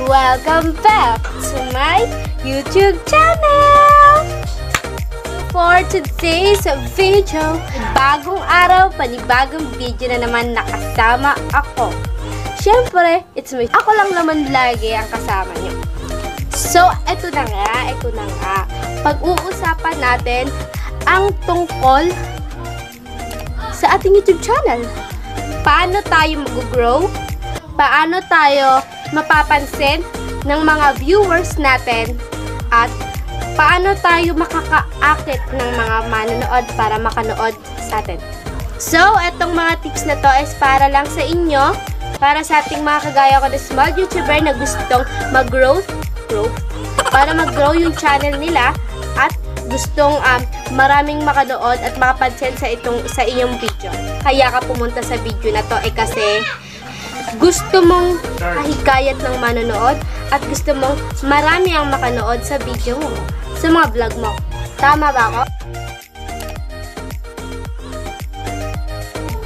Welcome back to my YouTube channel! For today's video, bagong araw, panibagong video na naman nakasama ako. Siyempre, ako lang naman lagi ang kasama nyo. So, eto na nga. Pag-uusapan natin ang tungkol sa ating YouTube channel. Paano tayo mag-grow? Paano tayo mapapansin ng mga viewers natin? At paano tayo makakaakit ng mga manonood para makanood sa atin? So, etong mga tips na to is para lang sa inyo, para sa ating mga kagaya ko na small YouTuber na gustong mag-grow, para mag-grow yung channel nila at gustong maraming makanood at makapansin sa iyong video. Kaya ka pumunta sa video na to kasi gusto mong kahikayat ng manonood at gusto mong marami ang makanood sa video mo, sa mga vlog mo. Tama ba ako?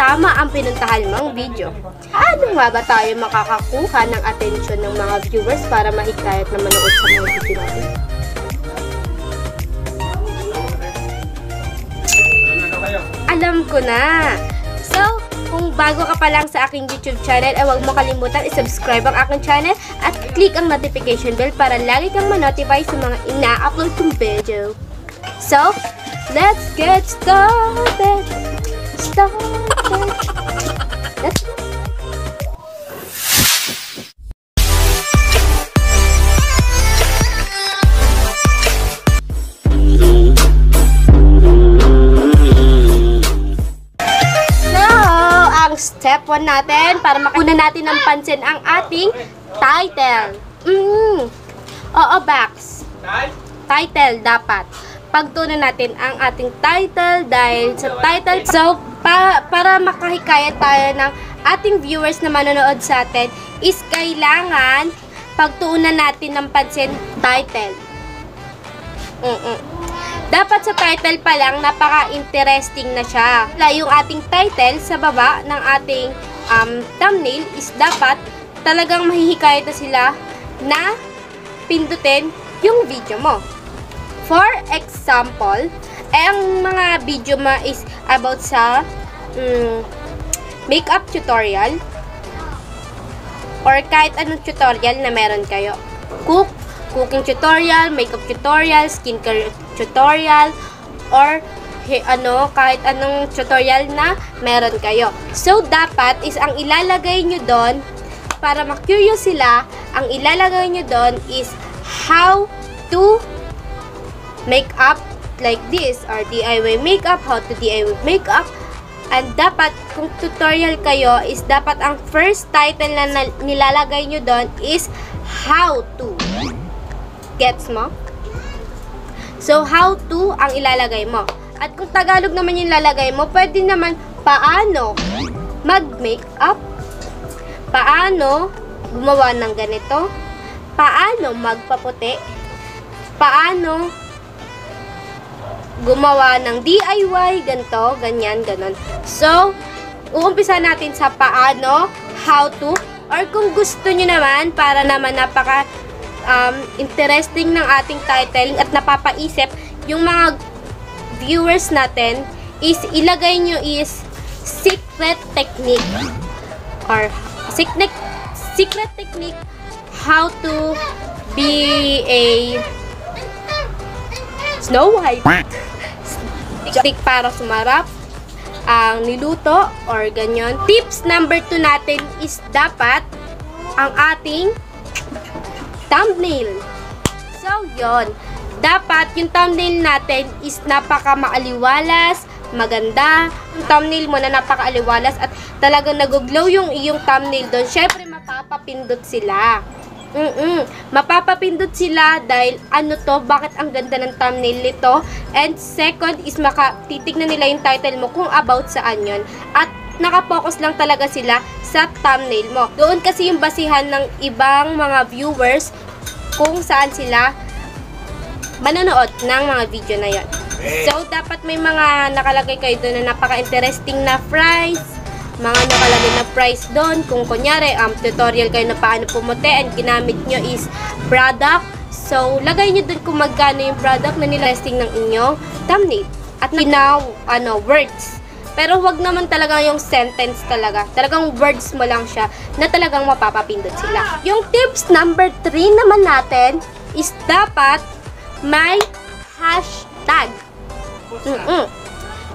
Tama ang pinuntahan mong video. Ano nga ba tayo makakakuha ng atensyon ng mga viewers para mahikayat na manood sa mga video natin? Alam ko na! So, kung bago ka pa lang sa aking YouTube channel, huwag mo kalimutan i-subscribe ang aking channel at click ang notification bell para lagi kang ma-notify sa mga ina-upload kong video. So, let's get started! Let's go! Step 1 natin, para makuna natin ng pansin ang ating title. Oo, Bax. Title dapat. Pagtunan natin ang ating title dahil sa title. So, para makahikayat tayo ng ating viewers na manonood sa atin, is kailangan pagtuunan natin ng pansin title. Dapat sa title pa lang, napaka-interesting na siya. Yung ating title sa baba ng ating thumbnail is dapat talagang mahihikayat na sila na pindutin yung video mo. For example, ang mga video mo is about sa makeup tutorial or kahit anong tutorial na meron kayo. Cooking tutorial, makeup tutorial, skincare tutorial, or kahit anong tutorial na meron kayo. So, dapat is ang ilalagay nyo doon, para ma-curious sila, ang ilalagay nyo doon is how to make up like this, or DIY makeup, how to DIY makeup. And dapat, kung tutorial kayo, is dapat ang first title na nilalagay nyo doon is how to. Gets mo? So, how to ang ilalagay mo. At kung Tagalog naman yung lalagay mo, pwede naman paano mag-makeup, paano gumawa ng ganito, paano magpaputi, paano gumawa ng DIY, ganito, ganyan, ganon. So, uumpisa natin sa paano, how to, or kung gusto nyo naman, para naman interesting ng ating title at napapaisip yung mga viewers natin, is ilagay nyo is secret technique or secret technique how to be a Snow White. Technique para sumarap ang niluto or ganyan. Tips number 2 natin is dapat ang ating thumbnail. So, yon. Dapat yung thumbnail natin is napaka-maaliwalas, maganda. Yung thumbnail mo na napaka-aliwalas at talagang nag-glow yung iyong thumbnail doon. Syempre, mapapapindot sila. Mapapapindot sila dahil bakit ang ganda ng thumbnail nito. And second is titignan nila yung title mo kung about saan yon. At nakapokus lang talaga sila sa thumbnail mo. Doon kasi yung basihan ng ibang mga viewers kung saan sila manonood ng mga video na yon. So, dapat may mga nakalagay kayo doon na napaka-interesting na fries, mga nakalagay na price doon. Kung kunyari, tutorial kayo na paano pumuti and ginamit nyo is product. So, lagay nyo doon kung magkano yung product na nilasting ng inyong thumbnail. At words. Pero wag naman talaga yung sentence talaga. Talagang words mo lang siya na talagang mapapapindot sila. Yung tips number 3 naman natin is dapat may hashtag.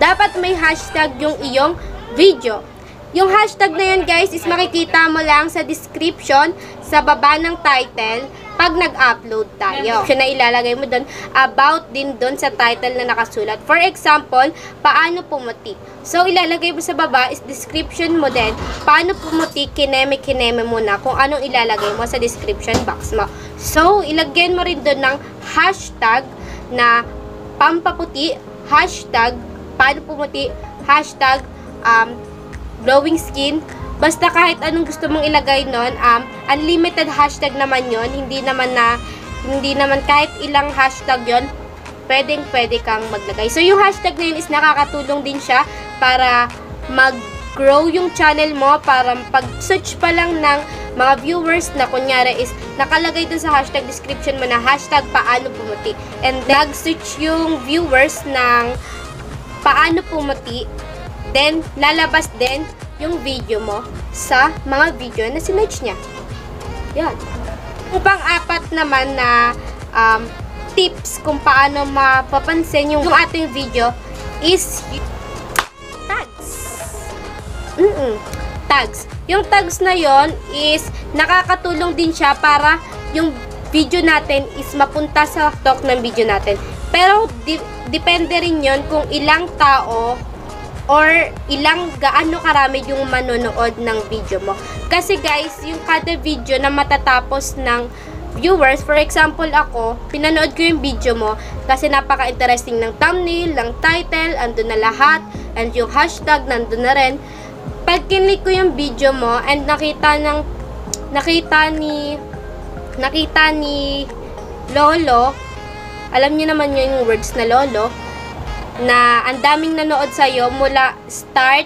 Dapat may hashtag yung iyong video. Yung hashtag na yun, guys, is makikita mo lang sa description, sa baba ng title, pag nag-upload tayo. So, na ilalagay mo doon, about din doon sa title na nakasulat. For example, paano pumuti. So, ilalagay mo sa baba is description mo din. Paano pumuti, kineme muna kung anong ilalagay mo sa description box mo. So, ilagyan mo rin doon ng hashtag na pampaputi, hashtag paano pumuti, hashtag glowing skin. Basta kahit anong gusto mong ilagay nun, unlimited hashtag naman yon, hindi naman kahit ilang hashtag yon, pwede kang maglagay. So, yung hashtag na yun is nakakatulong din siya para mag-grow yung channel mo, para pag-search pa lang ng mga viewers na kunyari is nakalagay dun sa hashtag description mo na hashtag paano pumuti. And then, nag-search yung viewers ng paano pumuti, then lalabas din yung video mo sa mga video na sinerch niya. Yan. Yung pang-apat naman na tips kung paano mapapansin yung ating video is tags. Tags. Yung tags na yon is nakakatulong din siya para yung video natin is mapunta sa talk ng video natin. Pero depende rin yon kung ilang tao or gaano karami yung manonood ng video mo. Kasi guys, yung kada video na matatapos ng viewers, for example ako, pinanood ko yung video mo kasi napaka-interesting ng thumbnail, ng title, andun na lahat, and yung hashtag nandun na rin. Pag kinlik ko yung video mo and nakita ni Lolo, alam niyo naman yung words na Lolo, na ang daming nanood sa'yo mula start,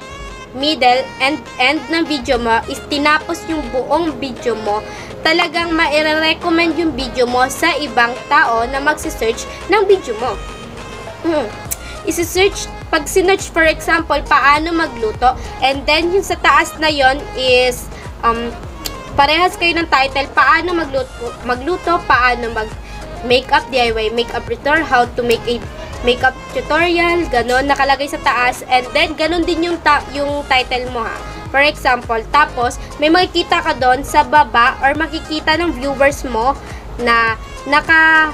middle, and end ng video mo is tinapos yung buong video mo, talagang maire-recommend yung video mo sa ibang tao na magsisearch ng video mo. Isi-search, pag sinearch for example, paano magluto, and then yung sa taas na yon is parehas kayo ng title, paano magluto, paano mag-makeup, DIY makeup tutorial, how to make a makeup tutorial, ganon, nakalagay sa taas, and then ganon din yung title mo ha. For example, tapos may makikita ka doon sa baba or makikita ng viewers mo na nasa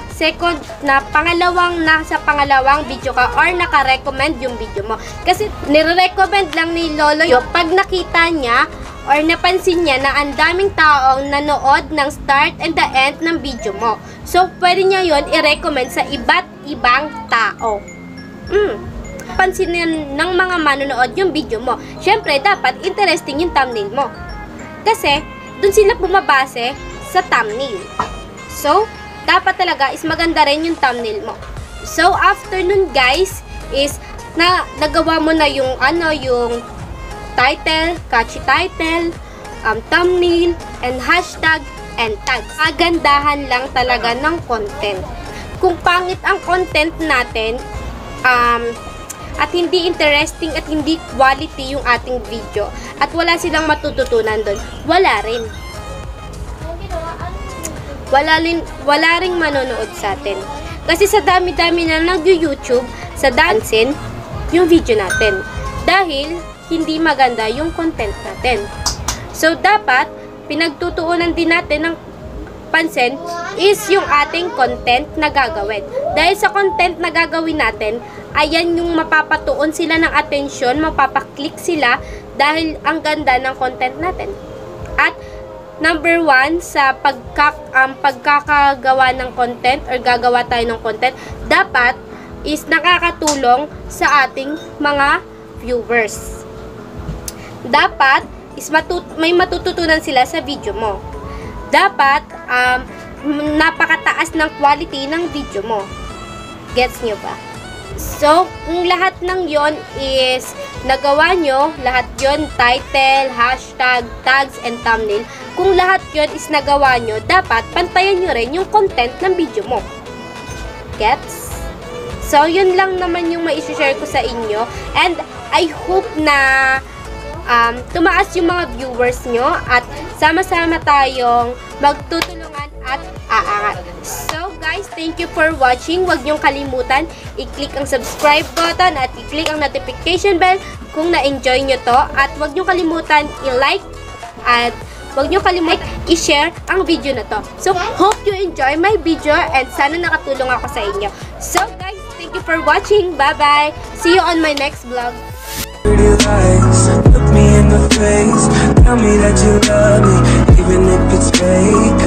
pangalawang video ka or naka-recommend yung video mo. Kasi nire-recommend lang ni Lolo yun pag nakita niya or napansin niya na ang daming taong nanood ng start and the end ng video mo. So, pwede niya yon i-recommend sa iba't ibang tao. Pansinin ng mga manonood yung video mo. Syempre, dapat interesting yung thumbnail mo. Kasi, dun sila bumabase sa thumbnail. So, dapat talaga is maganda rin yung thumbnail mo. So, after nun guys, is nagawa mo na yung yung title, catchy title, thumbnail, and hashtag, and tags. Agandahan lang talaga ng content. Kung pangit ang content natin, at hindi interesting at hindi quality yung ating video, at wala silang matututunan doon, wala rin manonood sa atin. Kasi sa dami-dami na nag-YouTube, sa dansin, yung video natin. Dahil, hindi maganda yung content natin. So, dapat, pinagtutuunan din natin ng pansin is yung ating content na gagawin. Dahil sa content na gagawin natin, ayan yung mapapatuon sila ng atensyon, mapapaklik sila dahil ang ganda ng content natin. At number 1 sa pagkakagawa ng content or gagawa tayo ng content, dapat is nakakatulong sa ating mga viewers. Dapat is may matututunan sila sa video mo. Dapat napakataas ng quality ng video mo. Gets nyo ba? So, kung lahat ng yon is nagawa nyo, lahat yon title, hashtag, tags, and thumbnail, kung lahat yon is nagawa nyo, dapat pantayan nyo rin yung content ng video mo. Gets? So, yun lang naman yung mai-share ko sa inyo. And I hope na tumaas yung mga viewers nyo at sama-sama tayong magtutulungan at aangat. So guys, thank you for watching. Huwag nyong kalimutan i-click ang subscribe button at i-click ang notification bell kung na-enjoy nyo to. At huwag nyong kalimutan i-like at huwag nyong kalimutan i-share ang video na to. So hope you enjoy my video and sana nakatulong ako sa inyo. So guys, thank you for watching. Bye-bye. See you on my next vlog. Pretty lies, look me in the face, tell me that you love me, even if it's fake.